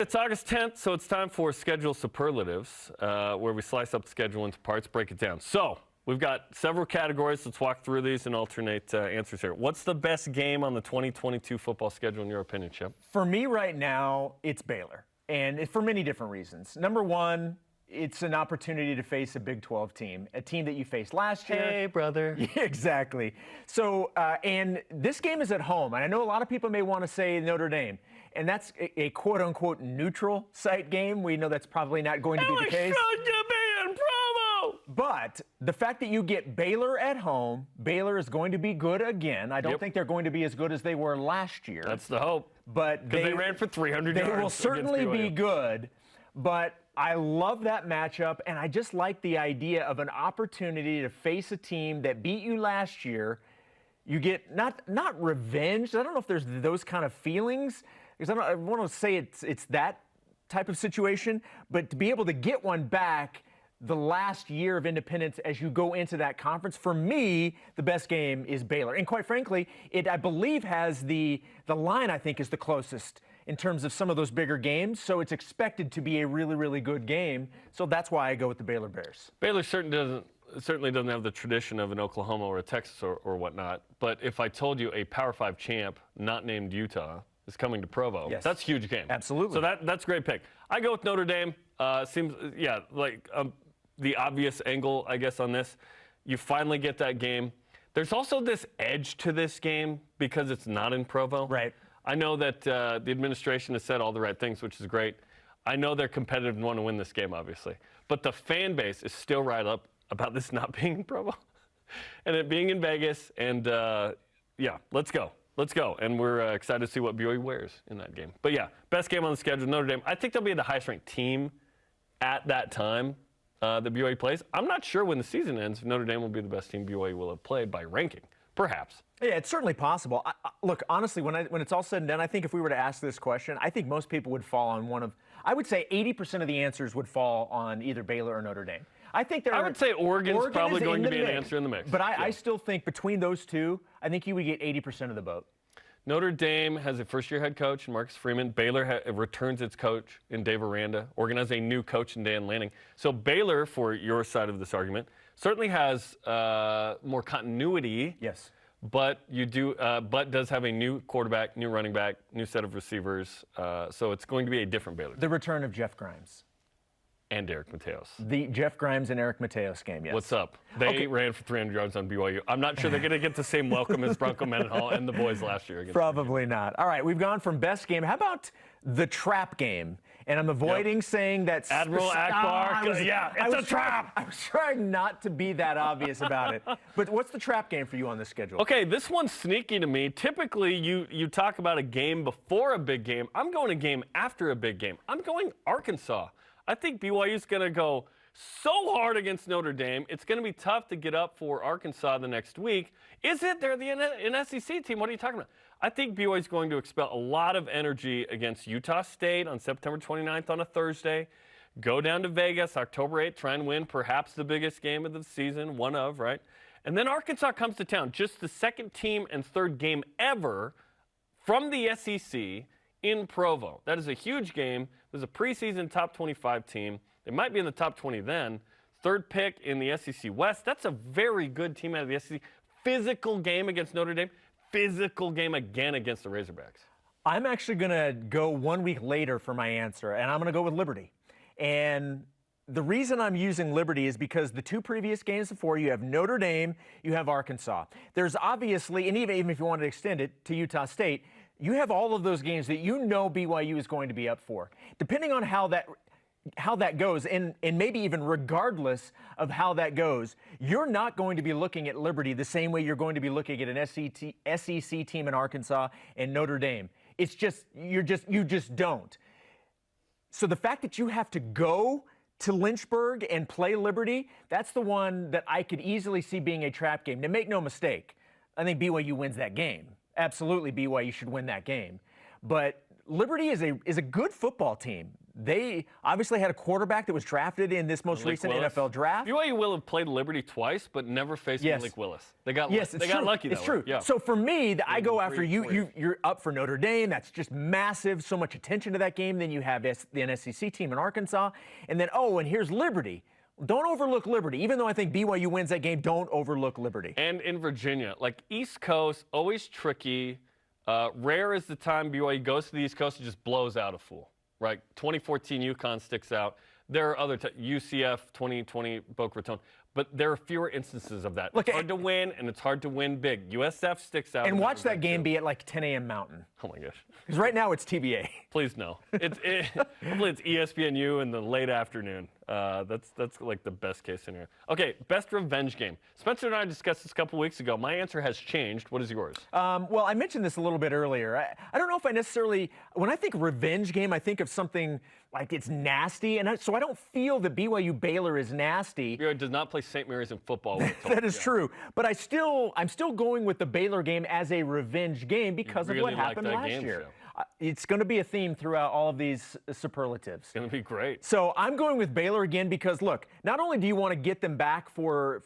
It's August 10th, so it's time for Schedule Superlatives, where we slice up the schedule into parts, break it down. So we've got several categories. Let's walk through these and alternate answers here. What's the best game on the 2022 football schedule in your opinion, Chip? For me right now, it's Baylor, and for many different reasons. Number one, it's an opportunity to face a Big 12 team, a team that you faced last year. Hey, brother. Yeah, exactly. So, and this game is at home, and I know a lot of people may want to say Notre Dame, and that's a quote-unquote neutral site game. We know that's probably not going to be the case. Should you be in Provo? But the fact that you get Baylor at home, Baylor is going to be good again. I don't think they're going to be as good as they were last year. That's the hope. But they ran for 300 yards. They will certainly be good, but I love that matchup, and I just like the idea of an opportunity to face a team that beat you last year. You get not revenge. I don't know if there's those kind of feelings, because I want to say it's that type of situation, but to be able to get one back the last year of independence as you go into that conference, for me, the best game is Baylor. And quite frankly, it, I believe, has the line I think is the closest in terms of some of those bigger games. So it's expected to be a really, really good game. So that's why I go with the Baylor Bears. Baylor certainly doesn't have the tradition of an Oklahoma or a Texas or whatnot. But if I told you a Power 5 champ not named Utah is coming to Provo, yes, that's a huge game. Absolutely. So that's a great pick. I go with Notre Dame. Seems, yeah, like the obvious angle, I guess, on this. You finally get that game. There's also this edge to this game because it's not in Provo. Right. I know that the administration has said all the right things, which is great. I know they're competitive and want to win this game, obviously. But the fan base is still right up about this not being in Provo and it being in Vegas. And, yeah, let's go. Let's go. And we're excited to see what BYU wears in that game. But, yeah, best game on the schedule, Notre Dame. I think they'll be the highest-ranked team at that time that BYU plays. I'm not sure when the season ends if Notre Dame will be the best team BYU will have played by ranking. Perhaps. Yeah, it's certainly possible. Look, honestly, when it's all said and done, I think if we were to ask this question, I think most people would fall on one of, I would say 80% of the answers would fall on either Baylor or Notre Dame. I would say Oregon's probably going to be an answer in the mix. But I still think between those two, I think you would get 80% of the vote. Notre Dame has a first-year head coach in Marcus Freeman. Baylor returns its coach in Dave Aranda. Oregon has a new coach in Dan Lanning. So Baylor, for your side of this argument, certainly has more continuity. Yes. But but does have a new quarterback, new running back, new set of receivers. So it's going to be a different Baylor. The return of Jeff Grimes. And Eric Mateos. The Jeff Grimes and Eric Mateos game, yes. What's up? They ran for 300 yards on BYU. I'm not sure they're going to get the same welcome as Bronco Mendenhall and the boys last year. Probably not. All right, we've gone from best game. How about the trap game? And I'm avoiding saying that. Admiral Akbar. It's a trap. I was trying not to be that obvious about it. But what's the trap game for you on the schedule? Okay, this one's sneaky to me. Typically, you talk about a game before a big game. I'm going a game after a big game. I'm going Arkansas. I think BYU's going to go so hard against Notre Dame. It's going to be tough to get up for Arkansas the next week. Is it? They're an SEC team. What are you talking about? I think BYU's going to expel a lot of energy against Utah State on September 29th on a Thursday. Go down to Vegas October 8th, try and win perhaps the biggest game of the season, one of, right? And then Arkansas comes to town, just the second team and third game ever from the SEC in Provo. That is a huge game. There's a preseason top 25 team. They might be in the top 20 then. Third pick in the SEC West. That's a very good team out of the SEC. Physical game against Notre Dame. Physical game again against the Razorbacks. I'm actually going to go 1 week later for my answer, and I'm going to go with Liberty. And the reason I'm using Liberty is because the two previous games before, you have Notre Dame, you have Arkansas. There's obviously, and even if you want to extend it to Utah State, you have all of those games that you know BYU is going to be up for. Depending on how that goes, and maybe even regardless of how that goes, you're not going to be looking at Liberty the same way you're going to be looking at an SEC team in Arkansas and Notre Dame. It's just, you just don't. So the fact that you have to go to Lynchburg and play Liberty, that's the one that I could easily see being a trap game. Now, make no mistake, I think BYU wins that game. Absolutely, BYU should win that game. But Liberty is a good football team. They obviously had a quarterback that was drafted in this most recent NFL draft. BYU will have played Liberty twice, but never faced Malik Willis. They got lucky. It's true. Yeah. So for me, I go after you. You're up for Notre Dame. That's just massive. So much attention to that game. Then you have the NSCC team in Arkansas, and then and here's Liberty. Don't overlook Liberty. Even though I think BYU wins that game, don't overlook Liberty. And in Virginia, like East Coast, always tricky. Rare is the time BYU goes to the East Coast and just blows out a fool. Right, 2014 UConn sticks out. There are other UCF 2020 Boca Raton, but there are fewer instances of that. Look, it's hard to win, and it's hard to win big. USF sticks out. And watch that game be at like 10 a.m. Mountain. Oh my gosh. Because right now it's TBA. Please no. Hopefully it's ESPNU in the late afternoon. That's like the best case scenario. Okay, best revenge game. Spencer and I discussed this a couple weeks ago. My answer has changed. What is yours? Well, I mentioned this a little bit earlier. I don't know if I necessarily, when I think revenge game, I think of something like it's nasty, and so I don't feel that BYU Baylor is nasty. BYU does not play St. Mary's in football. That is true, but I'm still going with the Baylor game as a revenge game because of what happened last year. It's going to be a theme throughout all of these superlatives. It's going to be great. So I'm going with Baylor again because, look, not only do you want to get them back for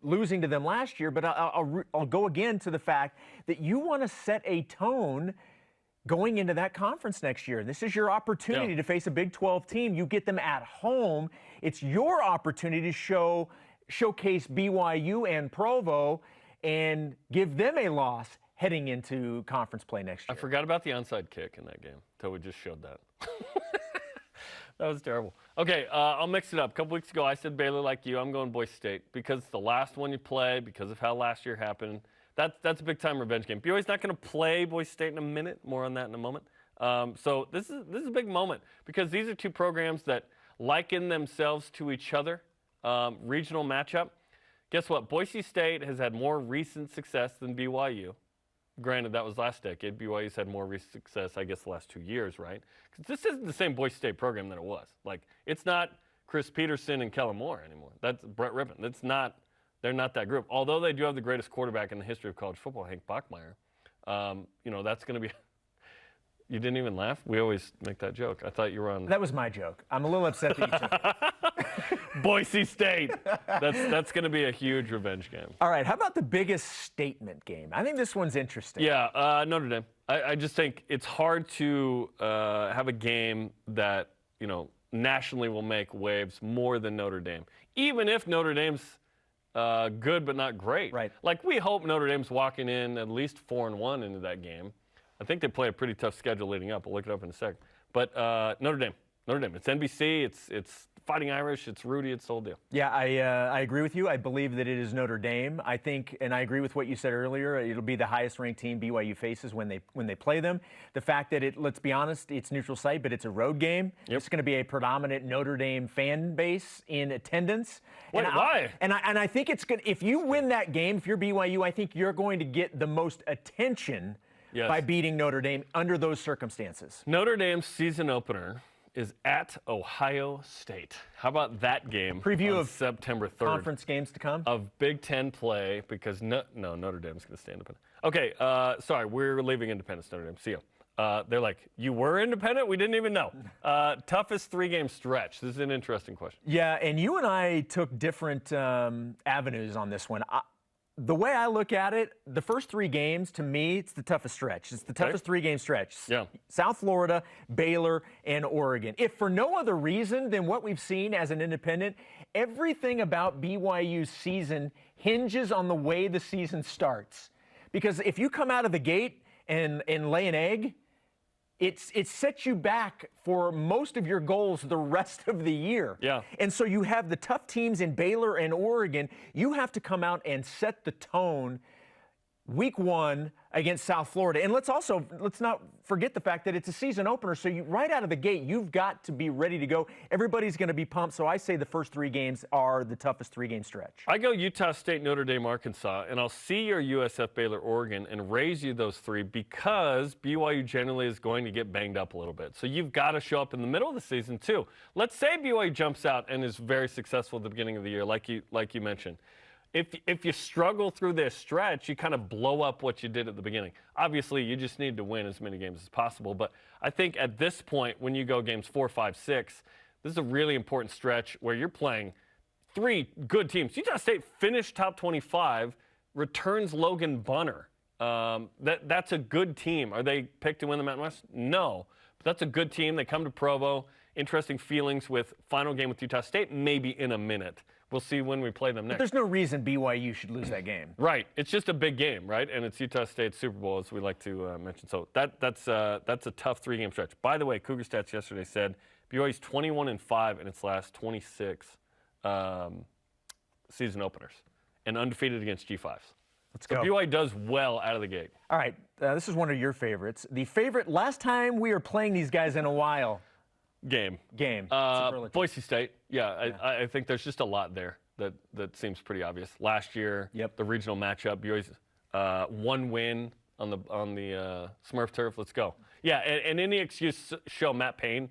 losing to them last year, but I'll go again to the fact that you want to set a tone going into that conference next year. This is your opportunity to face a Big 12 team. You get them at home. It's your opportunity to showcase BYU and Provo and give them a loss heading into conference play next year. I forgot about the onside kick in that game until we just showed that. That was terrible. Okay, I'll mix it up. A couple weeks ago, I said Baylor like you. I'm going Boise State because it's the last one you play, because of how last year happened. That's a big-time revenge game. BYU's not going to play Boise State in a minute. More on that in a moment. So this is a big moment because these are two programs that liken themselves to each other. Regional matchup. Guess what? Boise State has had more recent success than BYU. Granted, that was last decade. BYU's had more recent success, I guess, the last 2 years, right? Because this isn't the same Boise State program that it was. Like, it's not Chris Peterson and Kellen Moore anymore. That's Brett Rippon. They're not that group. Although they do have the greatest quarterback in the history of college football, Hank Bachmeier. That's going to be. You didn't even laugh? We always make that joke. I thought you were on. That was my joke. I'm a little upset that you took it. Boise State. That's going to be a huge revenge game. All right. How about the biggest statement game? I think this one's interesting. Yeah, Notre Dame. I just think it's hard to have a game that, nationally will make waves more than Notre Dame. Even if Notre Dame's good but not great. Right. Like, we hope Notre Dame's walking in at least 4-1 into that game. I think they play a pretty tough schedule leading up. I'll look it up in a sec. But Notre Dame. It's NBC. It's Fighting Irish. It's Rudy. It's the whole deal. Yeah, I agree with you. I believe that it is Notre Dame. I think, and I agree with what you said earlier. It'll be the highest-ranked team BYU faces when they play them. The fact that let's be honest, it's neutral site, but it's a road game. Yep. It's going to be a predominant Notre Dame fan base in attendance. Wait, why? And I think it's good. If you win that game, if you're BYU, I think you're going to get the most attention. Yes. By beating Notre Dame under those circumstances. Notre Dame's season opener is at Ohio State. How about that game? Preview of September 3rd. Conference games to come? Of Big Ten play, because Notre Dame's going to stay independent. Okay, sorry, we're leaving Independence, Notre Dame. See you. They're like, you were independent? We didn't even know. Toughest three-game stretch. This is an interesting question. Yeah, and you and I took different avenues on this one. The way I look at it, the first 3 games, to me, it's the toughest stretch. It's the toughest 3-game stretch. Yeah. South Florida, Baylor, and Oregon. If for no other reason than what we've seen as an independent, everything about BYU's season hinges on the way the season starts. Because if you come out of the gate and lay an egg, it sets you back for most of your goals the rest of the year. Yeah. And so you have the tough teams in Baylor and Oregon. You have to come out and set the tone week 1 against South Florida. And let's not forget the fact that it's a season opener. So right out of the gate, you've got to be ready to go. Everybody's going to be pumped. So I say the first 3 games are the toughest 3-game stretch. I go Utah State, Notre Dame, Arkansas, and I'll see your USF, Baylor, Oregon, and raise you those 3 because BYU generally is going to get banged up a little bit. So you've got to show up in the middle of the season too. Let's say BYU jumps out and is very successful at the beginning of the year, like you mentioned. if you struggle through this stretch, you kind of blow up what you did at the beginning. Obviously, you just need to win as many games as possible. But I think at this point, when you go games 4, 5, 6, this is a really important stretch where you're playing 3 good teams. Utah State finished top 25, returns Logan Bunner. That's a good team. Are they picked to win the Mountain West? No. But that's a good team. They come to Provo. Interesting feelings with final game with Utah State, maybe in a minute. We'll see when we play them next. But there's no reason BYU should lose that game. Right. It's just a big game, right? And it's Utah State's Super Bowl, as we like to mention. So that's a tough 3-game stretch. By the way, Cougar Stats yesterday said BYU's 21-5 in its last 26 season openers and undefeated against G5s. Let's go. BYU does well out of the gate. All right. This is one of your favorites. The favorite last time we were playing these guys in a while. Game. Boise State. Yeah. I think there's just a lot there that seems pretty obvious. Last year, the regional matchup, BYU's 1 win on the Smurf turf. Let's go. Yeah, and any excuse show Matt Payne.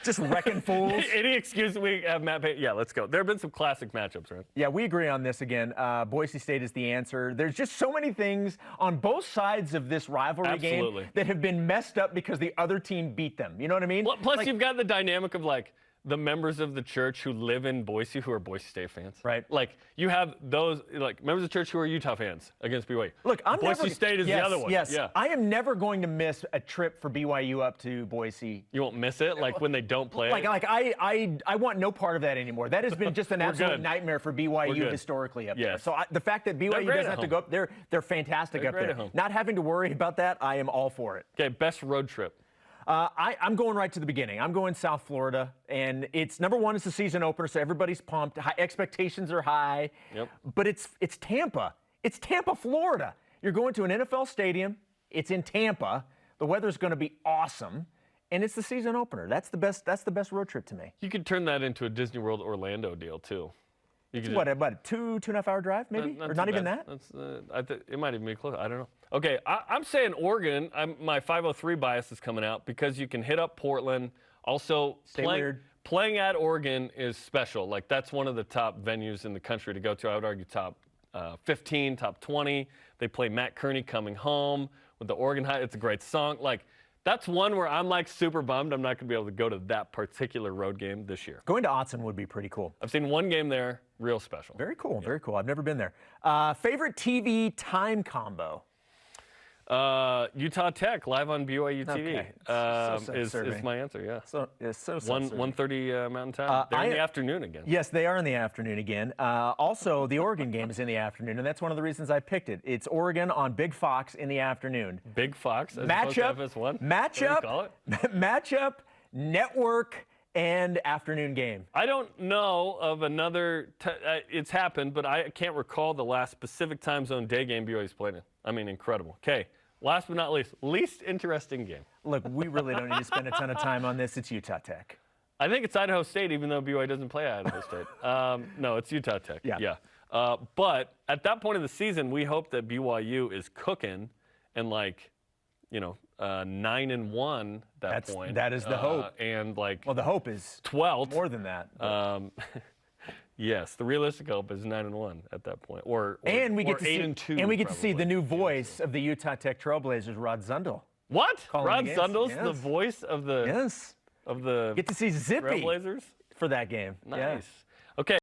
Just wrecking fools. Any excuse we have Matt Payne. Yeah, let's go. There have been some classic matchups, right? Yeah, we agree on this again. Boise State is the answer. There's just so many things on both sides of this rivalry game that have been messed up because the other team beat them. You know what I mean? Well, plus, you've got the dynamic of, like, the members of the church who live in Boise who are Boise State fans. Right. Like, you have those, like, members of the church who are Utah fans against BYU. Look, Boise State is the other one. Yes, yeah. I am never going to miss a trip for BYU up to Boise. You won't miss it, like, when they don't play? I want no part of that anymore. That has been just an absolute nightmare for BYU historically up there. So the fact that BYU doesn't have to go up, they're fantastic up there. Not having to worry about that, I am all for it. Okay, best road trip. I'm going right to the beginning. I'm going South Florida, and it's number one. It's the season opener, so everybody's pumped. Expectations are high. Yep. But it's Tampa. It's Tampa, Florida. You're going to an NFL stadium. It's in Tampa. The weather's going to be awesome, and it's the season opener. That's the best road trip to me. You could turn that into a Disney World Orlando deal too. What, about a 2.5 hour drive, maybe? Or not even that? It might even be close. I don't know. Okay, I'm saying Oregon. My 503 bias is coming out because you can hit up Portland. Also, playing at Oregon is special. Like, that's one of the top venues in the country to go to. I would argue top 15, top 20. They play Matt Kearney Coming Home with the Oregon High. It's a great song. Like, that's one where I'm, like, super bummed I'm not going to be able to go to that particular road game this year. Going to Autzen would be pretty cool. I've seen one game there. Real special. Very cool. Yeah. Very cool. I've never been there. Favorite TV time combo? Utah Tech live on BYU TV is my answer. Yeah. So 1:30 Mountain Time. They're in the afternoon again. Yes, they are in the afternoon again. Also, the Oregon game is in the afternoon, and that's one of the reasons I picked it. It's Oregon on Big Fox in the afternoon. Big Fox as matchup. Opposed to FS1? Matchup. Network. And afternoon game. I don't know of another. It's happened, but I can't recall the last specific time zone day game BYU's played in. I mean, incredible. Okay, last but not least interesting game. Look, we really don't need to spend a ton of time on this. It's Utah Tech. I think it's Idaho State, even though BYU doesn't play at Idaho State. No, it's Utah Tech. Yeah. But at that point of the season, we hope that BYU is cooking and, like, 9-1 that point. That is the hope. And, like, well, the hope is 12th. More than that. Yes, the realistic hope is 9-1 at that point, and we get to 8-2. And we get to see the new voice of the Utah Tech Trailblazers, Rod Zundel. What? Rod Zundel's the voice of the get to see Zippy Trailblazers for that game. Nice. Yeah. Okay.